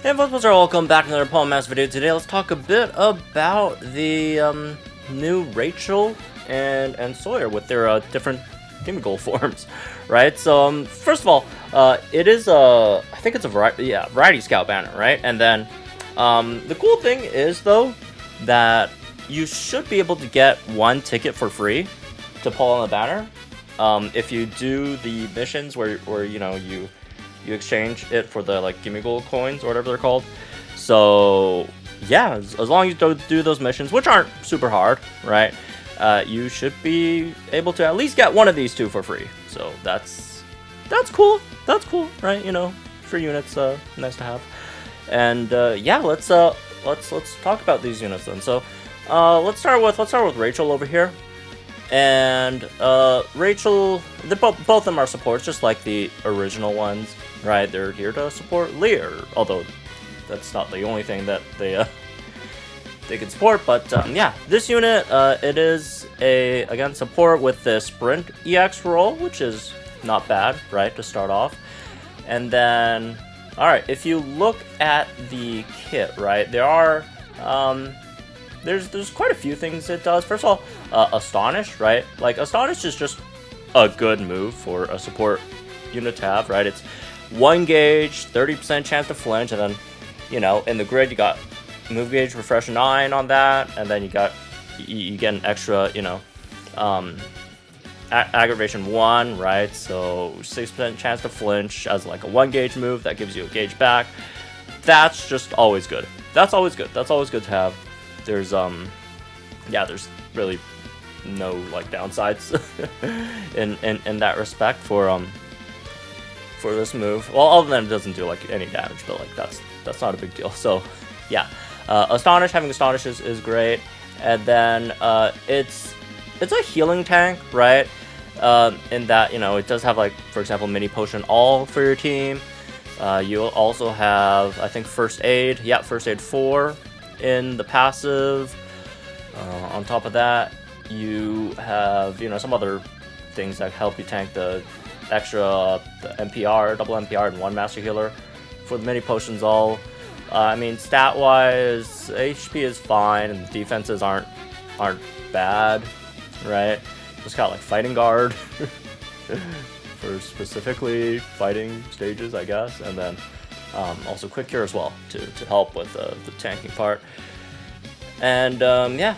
Hey folks, welcome back to another Palm Mass video. Today let's talk a bit about the new Rachel and Sawyer with their different Gimmighoul forms, right? So first of all, it is I think it's a variety scout banner, right? And then the cool thing is though that you should be able to get one ticket for free to pull on the banner if you do the missions where you know you exchange it for the like Gimmighoul coins or whatever they're called. So yeah, as long as you don't do those missions, which aren't super hard, right? You should be able to at least get one of these two for free. So that's cool. That's cool, right? You know, free units, nice to have. And yeah, let's talk about these units then. So let's start with Rachel over here. And Rachel, both of them are supports, just like the original ones, right? They're here to support Lear, although that's not the only thing that they can support. But yeah, this unit, it is again support with the Sprint EX roll, which is not bad, right, to start off. And then, all right, if you look at the kit, right, there are there's quite a few things it does. First of all, Astonish, right? Like, Astonish is just a good move for a support unit to have, right? It's 1 gauge, 30% chance to flinch, and then, you know, in the grid, you got move gauge, refresh 9 on that, and then you get an extra, you know, aggravation 1, right? So 6% chance to flinch as like a 1 gauge move that gives you a gauge back. That's just always good. That's always good. That's always good to have. There's yeah, there's really no like downsides in that respect for this move. Well, other than it doesn't do like any damage, but like that's not a big deal. So yeah, having Astonish is great. And then it's a healing tank, right? In that, you know, it does have like, for example, mini potion all for your team. You'll also have, I think, first aid. Yeah, first aid 4 in the passive. On top of that, you have, you know, some other things that help you tank the extra the MPR, double MPR, and 1 master healer for the mini potions all. I mean, stat wise, HP is fine and the defenses aren't bad, right? Just got like fighting guard for specifically fighting stages, I guess, and then also quick cure as well to help with the tanking part. And yeah,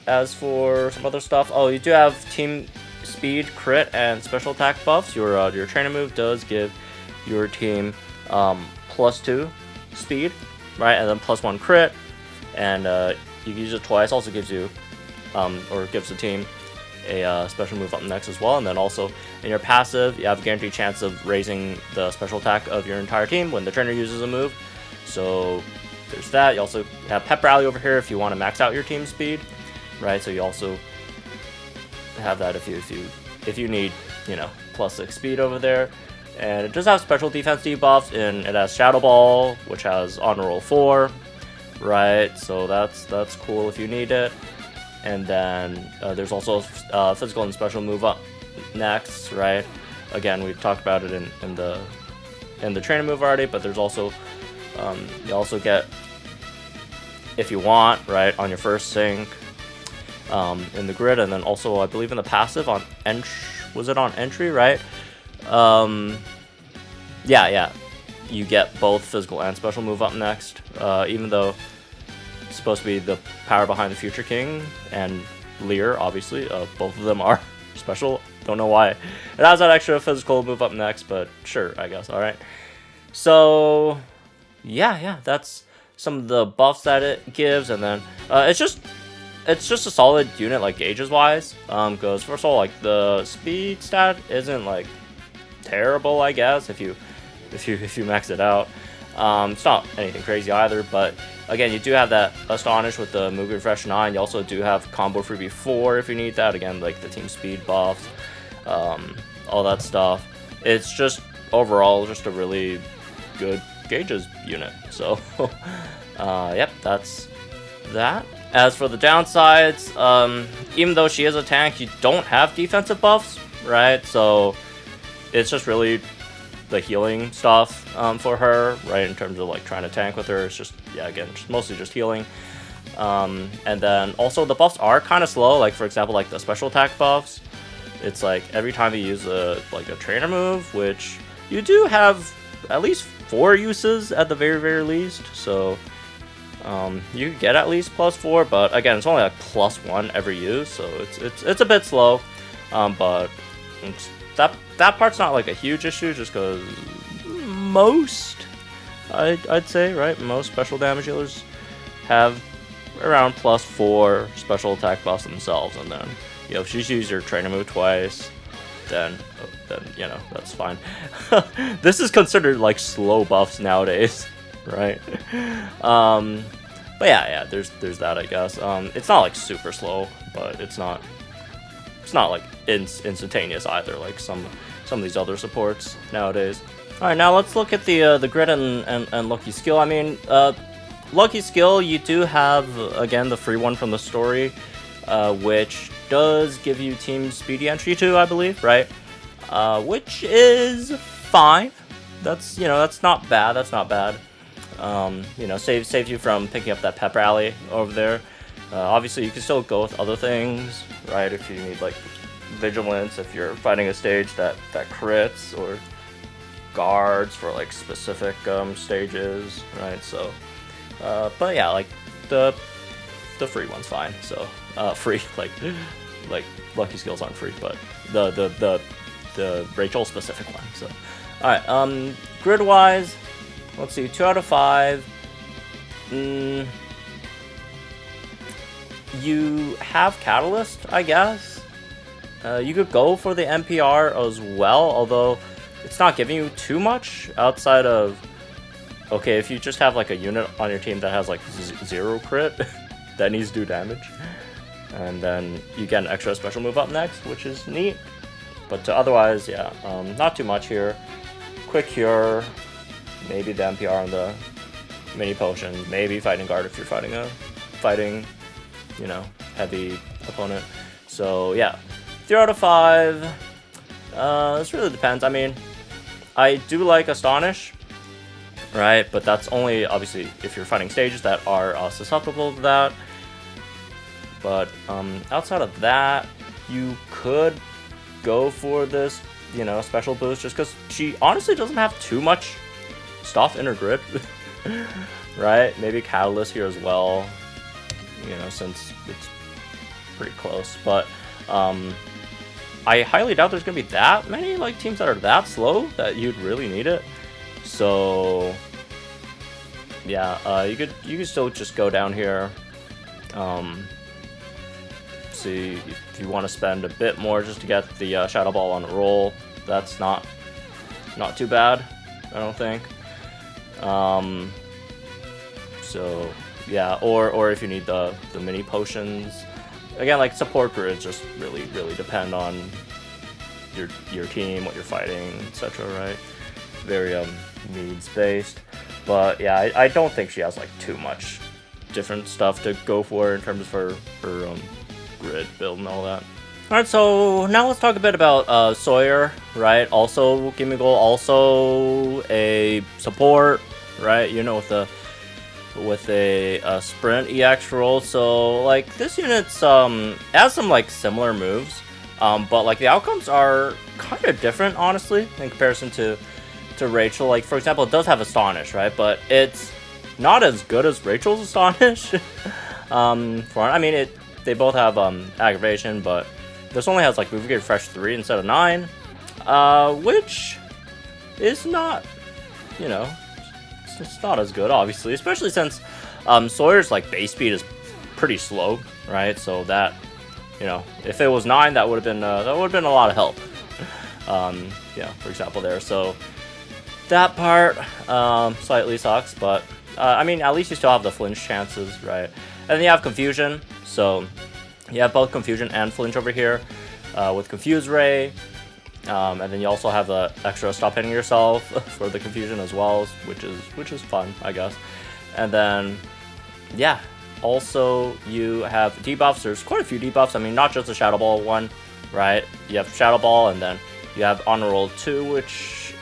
as for some other stuff, oh, you do have team speed, crit, and special attack buffs. Your trainer move does give your team +2 speed, right, and then +1 crit, and you can use it twice. Also gives you or gives the team a special move up next as well. And then also in your passive, you have a guaranteed chance of raising the special attack of your entire team when the trainer uses a move. So there's that. You also have Pep Rally over here if you want to max out your team speed, right? So you also have that if you need, you know, +6 speed over there. And it does have special defense debuffs, and it has Shadow Ball, which has Honor Roll 4, right? So that's cool if you need it. And then there's also physical and special move up next, right? Again, we talked about it in the trainer move already, but there's also you also get, if you want, right, on your first sync in the grid, and then also I believe in the passive on was it on entry, right? Yeah, you get both physical and special move up next, even though it's supposed to be the power behind the Future King and Lear, obviously. Both of them are special. Don't know why it has that extra physical move up next, but sure, I guess. All right. So yeah, that's some of the buffs that it gives, and then it's just a solid unit, like gauges wise. Because first of all, like the speed stat isn't like terrible, I guess, if you max it out. It's not anything crazy either, but again, you do have that Astonish with the move refresh 9. You also do have combo freebie 4 if you need that. Again, like the team speed buffs, all that stuff. It's just overall just a really good gauges unit. So yep, that's that. As for the downsides, even though she is a tank, you don't have defensive buffs, right? So it's just really the healing stuff for her, right? In terms of like trying to tank with her, it's just, yeah, again, just mostly just healing. And then also the buffs are kind of slow. Like for example, like the special attack buffs, it's like every time you use a trainer move, which you do have at least 4 uses at the very least. So you get at least +4, but again, it's only like +1 every use, so it's a bit slow. But that part's not like a huge issue, just because most, I'd say, right, most special damage healers have around +4 special attack buffs themselves, and then if you use your trainer move twice, then you know, that's fine. This is considered like slow buffs nowadays, right? But yeah, there's that, I guess. It's not like super slow, but it's not like instantaneous either, like some of these other supports nowadays. All right, now let's look at the grid and lucky skill. I mean, lucky skill, you do have again the free one from the story, which does give you team speedy entry too, I believe, right? Which is fine. That's not bad. That's not bad. Saves you from picking up that pep rally over there. Obviously, you can still go with other things, right? If you need like vigilance, if you're fighting a stage that crits, or guards for like specific stages, right? So, but yeah, like the free one's fine. So, free like lucky skills aren't free, but the Rachel specific one. So, all right, grid wise. Let's see, 2 out of 5. You have Catalyst, I guess. You could go for the NPR as well, although it's not giving you too much outside of... Okay, if you just have like a unit on your team that has like 0 crit, that needs to do damage. And then you get an extra special move up next, which is neat. But otherwise, yeah, not too much here. Quick Cure. Maybe the NPR on the mini potion. Maybe fighting guard if you're fighting heavy opponent. So yeah, 3 out of 5. This really depends. I mean, I do like Astonish, right? But that's only obviously if you're fighting stages that are susceptible to that. But outside of that, you could go for this, special boost, just because she honestly doesn't have too much stuff in her grid, right? Maybe Catalyst here as well, since it's pretty close. But I highly doubt there's gonna be that many like teams that are that slow that you'd really need it. So yeah, you could still just go down here. See if you want to spend a bit more just to get the Shadow Ball on a roll. That's not too bad, I don't think. So yeah, or if you need the mini potions, again, like support grids just really depend on your team, what you're fighting, etc. Right? Very needs based. But yeah, I don't think she has like too much different stuff to go for in terms of her grid build and all that. Alright, so now let's talk a bit about Sawyer, right? Also Gimmighoul, also a support, right? With a sprint EX roll. So like this unit's has some like similar moves, but like the outcomes are kind of different, honestly, in comparison to Rachel. Like for example, it does have Astonish, right? But it's not as good as Rachel's Astonish. I mean, they both have aggravation, but this only has like Move Gauge Fresh 3 instead of 9, which is not, it's not as good, obviously, especially since Sawyer's like base speed is pretty slow, right? So that, if it was 9, that would have been a lot of help. Yeah, for example there. So that part slightly sucks, but I mean, at least you still have the flinch chances, right? And then you have Confusion, so you have both Confusion and Flinch over here with Confuse Ray. And then you also have the extra Stop Hitting Yourself for the Confusion as well, which is fun, I guess. And then, yeah, also you have debuffs. There's quite a few debuffs. I mean, not just the Shadow Ball one, right? You have Shadow Ball, and then you have Honor Roll 2, which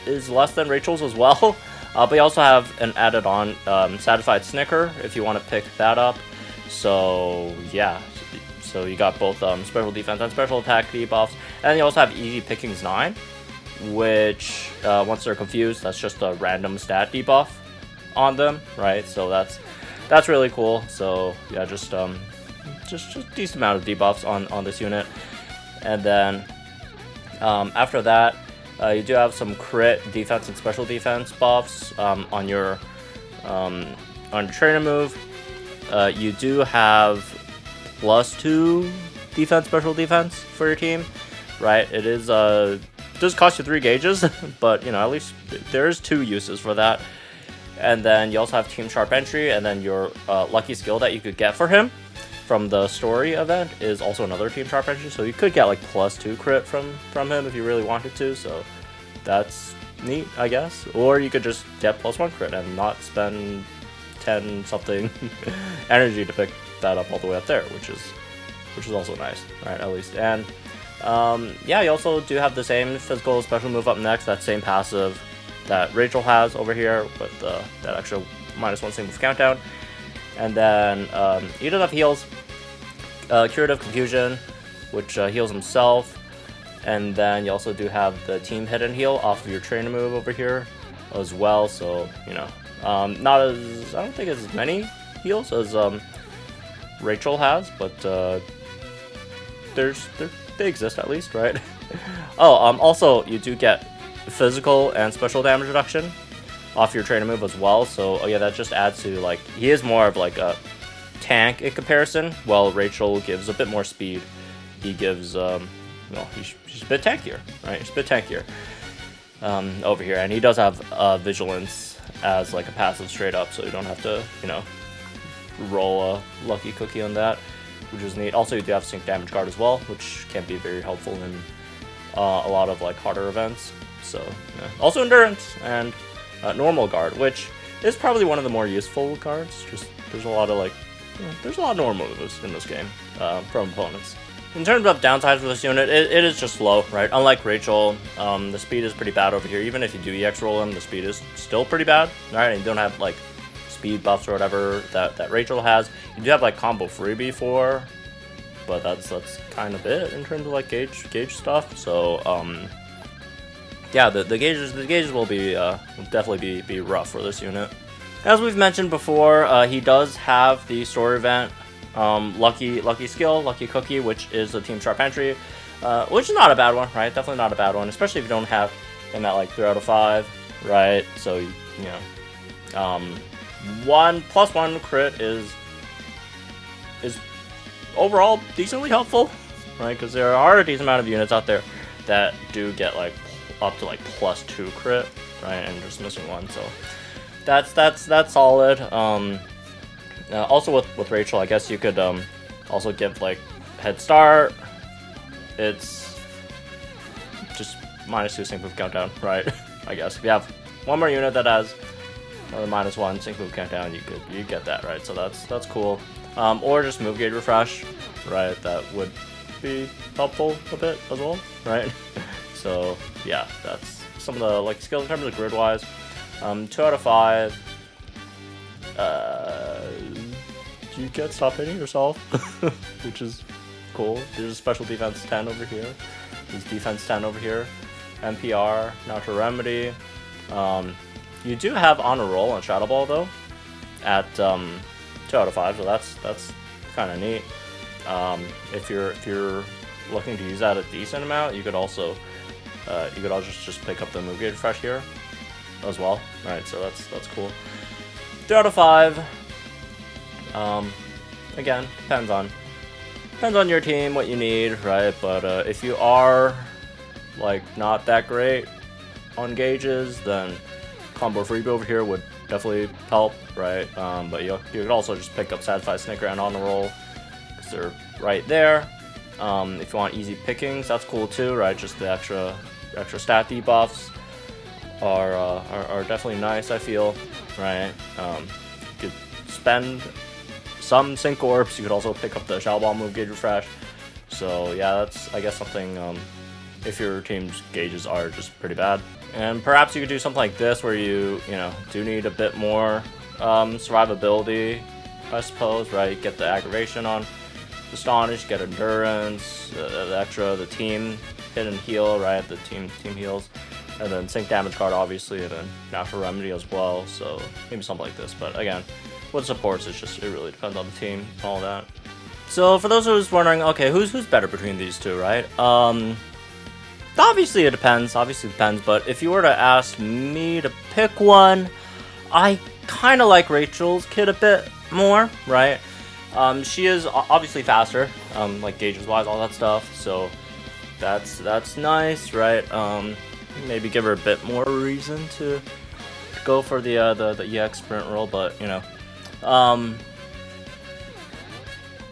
is less than Rachel's as well. But you also have an added on Satisfied Snicker if you want to pick that up. So yeah, so you got both special defense and special attack debuffs, and then you also have Easy Pickings 9, which once they're confused, that's just a random stat debuff on them, right? So that's really cool. So yeah, just decent amount of debuffs on this unit, and then after that. You do have some crit defense and special defense buffs on your trainer move. You do have +2 defense, special defense for your team, right? It does cost you 3 gauges, but you know, at least there's 2 uses for that. And then you also have Team Sharp Entry, and then your lucky skill that you could get for him from the story event is also another Team Sharp Entry, so you could get like +2 crit from him if you really wanted to, so that's neat, I guess. Or you could just get +1 crit and not spend 10 something energy to pick that up all the way up there, which is also nice, right? At least. And yeah, you also do have the same physical special move up next, that same passive that Rachel has over here with that extra -1 single move countdown. And then he does have heals, Curative Confusion, which heals himself. And then you also do have the Team Hidden Heal off of your trainer move over here as well. So, you know, not as, I don't think as many heals as Rachel has, but they exist at least, right? Oh, also you do get physical and special damage reduction off your trainer move as well. So oh yeah, that just adds to, like, he is more of like a tank in comparison, while Rachel gives a bit more speed. He gives well, he's a bit tankier, right? He's a bit tankier over here, and he does have vigilance as like a passive straight up, so you don't have to, you know, roll a lucky cookie on that, which is neat. Also, you do have Sync Damage Guard as well, which can be very helpful in a lot of like harder events. So yeah. Also Endurance and Normal Guard, which is probably one of the more useful cards. Just there's a lot of like, you know, there's a lot of normal moves in this game from opponents. In terms of downsides for this unit, it is just slow, right? Unlike Rachel, the speed is pretty bad over here. Even if you do EX roll him, the speed is still pretty bad, right? And you don't have like speed buffs or whatever that Rachel has. You do have like combo freebie for, but that's kind of it in terms of like gauge stuff. So yeah, the gauges will be definitely be rough for this unit. As we've mentioned before, he does have the story event, lucky skill, lucky cookie, which is a Team Sharp Entry, which is not a bad one, right? Definitely not a bad one, especially if you don't have him at like 3 out of 5, right? So you know, 1+1 crit is overall decently helpful, right? Because there are a decent amount of units out there that do get like up to like +2 crit, right? And just missing 1, so that's solid. Also with Rachel, I guess you could also give like head start. It's just -2 sync move countdown, right? I guess if you have one more unit that has another -1 sync move countdown, you get that, right? So that's cool. Or just move gauge refresh, right? That would be helpful a bit as well, right? So yeah, that's some of the like skills in terms of grid wise. 2 out of 5. You get stop hitting yourself, which is cool. There's a special defense 10 over here. There's defense 10 over here. NPR, Natural Remedy. You do have Honor Roll on Shadow Ball though, at 2 out of 5, so that's kind of neat. If you're looking to use that a decent amount, you could also just pick up the move gauge refresh here as well. Right, so that's cool. 3 out of 5. Again, depends on your team, what you need, right? But if you are like not that great on gauges, then combo freebie over here would definitely help, right? But you could also just pick up Satisfied Snicker and On the Roll because they're right there. If you want easy pickings, that's cool too, right? Just the extra stat debuffs are definitely nice, I feel, right? You could spend some sync orbs. You could also pick up the Shadow Ball move gauge refresh. So yeah, that's I guess something if your team's gauges are just pretty bad. And perhaps you could do something like this where you do need a bit more survivability, I suppose, right? Get the aggravation on Astonish, get endurance, the team hit and heal, right? The team heals, and then sync damage card obviously, and then natural remedy as well. So maybe something like this. But again, with supports, it really depends on the team and all that. So for those who's wondering, okay, who's better between these two, right? Obviously it depends. But if you were to ask me to pick one, I kind of like Rachel's kit a bit more, right? She is obviously faster, like gauges wise, all that stuff. So that's nice, right? Maybe give her a bit more reason to go for the EX sprint roll, but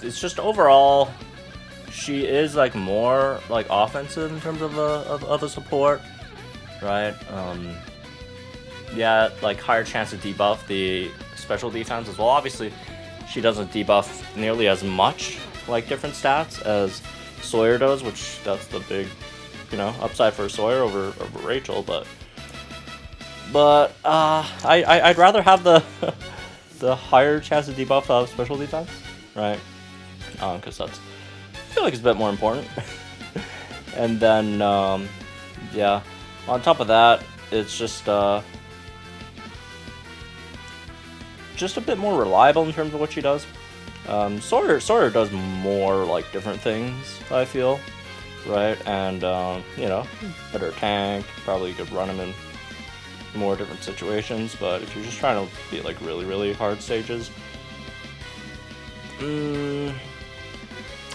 it's just overall, she is like more like offensive in terms of a support, right? Yeah, like higher chance to debuff the special defense as well. Obviously, she doesn't debuff nearly as much like different stats as Sawyer does, which that's the big, upside for Sawyer over Rachel. But I'd rather have the the higher chance to debuff of special defense, right? Because I feel like it's a bit more important. And then yeah, on top of that, it's just a bit more reliable in terms of what she does. Sawyer does more like different things, I feel, right? And better tank, probably could run him in more different situations. But if you're just trying to be like really hard stages,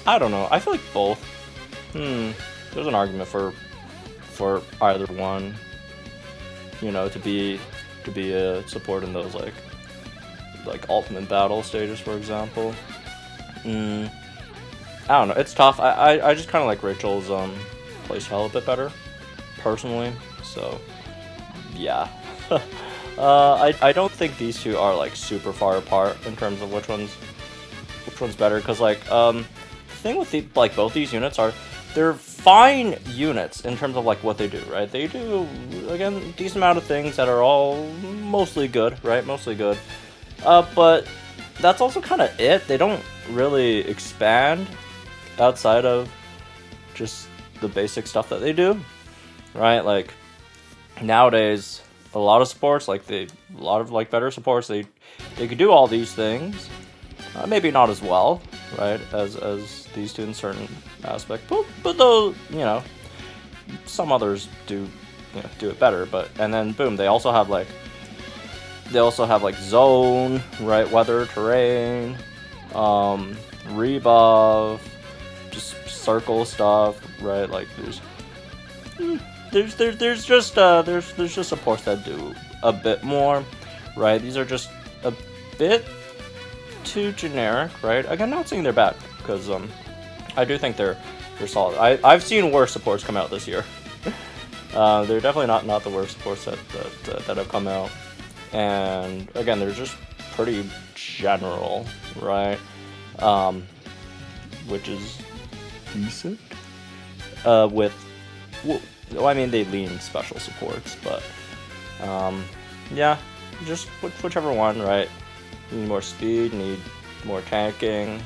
I don't know. I feel like both. There's an argument for either one. To be a support in those like ultimate battle stages, for example. I don't know. It's tough. I just kind of like Rachel's playstyle a bit better, personally. So yeah. I don't think these two are like super far apart in terms of which one's better, because like the thing with both these units are they're fine units in terms of like what they do, right? They do, again, decent amount of things that are all mostly good, right? Mostly good. But that's also kind of it. They don't really expand outside of just the basic stuff that they do, right? Like nowadays, a lot of supports, a lot of better supports, they could do all these things. Maybe not as well, right, as these two in certain aspect, but though, some others do it better. But and then boom, they also have like zone, right, weather, terrain, rebuff, just circle stuff, right? Like there's just supports that do a bit more, right? These are just a bit too generic, right? Again, not saying they're bad, because I do think they're solid. I've seen worse supports come out this year. They're definitely not the worst supports that have come out. And again, they're just pretty general, right? Which is decent. I mean, they lean special supports, but yeah, just whichever one, right? Need more speed, need more tanking.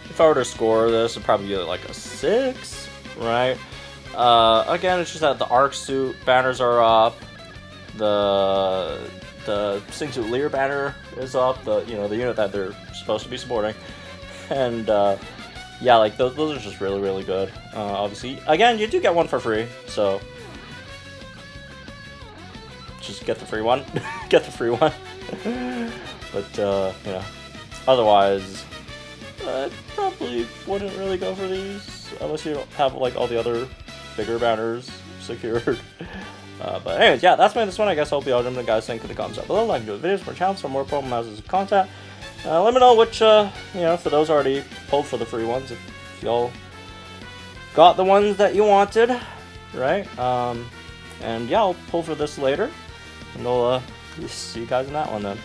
If I were to score this, I'd probably get like a 6, right? Again, it's just that the arc suit banners are up. The Singsuit Lear banner is up. The unit that they're supposed to be supporting, and yeah, like those are just really good. Obviously, again, you do get one for free, so just get the free one. Get the free one. But otherwise, I probably wouldn't really go for these unless you have like all the other bigger banners secured. But anyways, yeah, that's this one. I guess I'll be out. The guys think in the comments down below. Like and do the videos for channels for more promo houses and content. Let me know which for those already pulled for the free ones, if y'all got the ones that you wanted, right? And yeah, I'll pull for this later, and I'll see you guys in that one then.